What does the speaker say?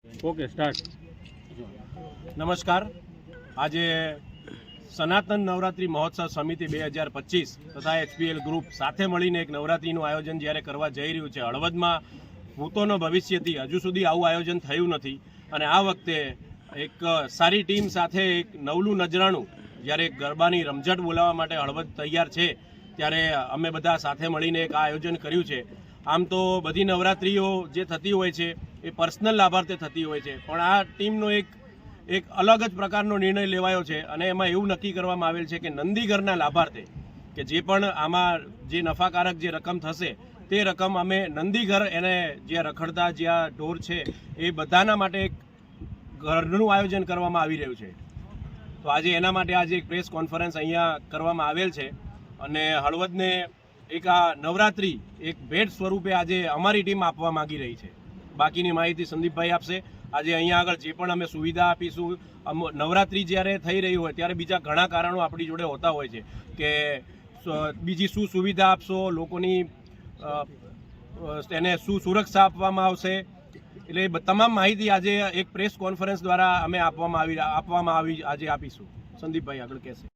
Okay start. નમસ્કાર. આજે સનાતન નવરાત્રિ મહોત્સવ સમિતિ 2025 તથા એચપીએલ ગ્રુપ સાથે મળીને એક નવરાત્રિનું આયોજન જ્યારે કરવા જઈ રહ્યું છે. હળવદમાં ભૂતોનો ભવિષ્યથી હજુ સુધી આવું આયોજન થયું નથી અને આ વખતે એક સારી ટીમ સાથે એક નવલું નજરાણું જ્યારે ગરબાની રમઝટ બોલાવવા માટે હળવદ તૈયાર છે ત્યારે અમે બધા સાથે મળીને એક આયોજન કર્યું છે. આમ તો બધી નવરાત્રિઓ જે થતી હોય છે એ પર્સનલ લાભાર્થે થતી હોય છે, પણ આ ટીમનો એક અલગ જ પ્રકારનો નિર્ણય લેવાયો છે અને એમાં એવું નક્કી કરવામાં આવેલ છે કે નંદીઘરના લાભાર્થે કે જે પણ આમાં જે નફાકારક જે રકમ થશે તે રકમ અમે નંદીઘર એને જ્યાં રખડતા જ્યાં ઢોર છે એ બધાના માટે એક ઘરનું આયોજન કરવામાં આવી રહ્યું છે. તો આજે એના માટે આજે એક પ્રેસ કોન્ફરન્સ અહીંયા કરવામાં આવેલ છે અને હળવદને એક આ નવરાત્રિ એક ભેટ સ્વરૂપે આજે અમારી ટીમ આપવા માંગી રહી છે. બાકીની માહિતી સંદીપભાઈ આપશે. આજે અહીંયા આગળ જે પણ અમે સુવિધા આપીશું, નવરાત્રિ જ્યારે થઈ રહી હોય ત્યારે બીજા ઘણા કારણો આપણી જોડે હોતા હોય છે કે બીજી શું સુવિધા આપશો, લોકોની એને શું સુરક્ષા આપવામાં આવશે, એટલે તમામ માહિતી આજે એક પ્રેસ કોન્ફરન્સ દ્વારા અમે આપવામાં આવી આજે આપીશું. સંદીપભાઈ આગળ કહેશે.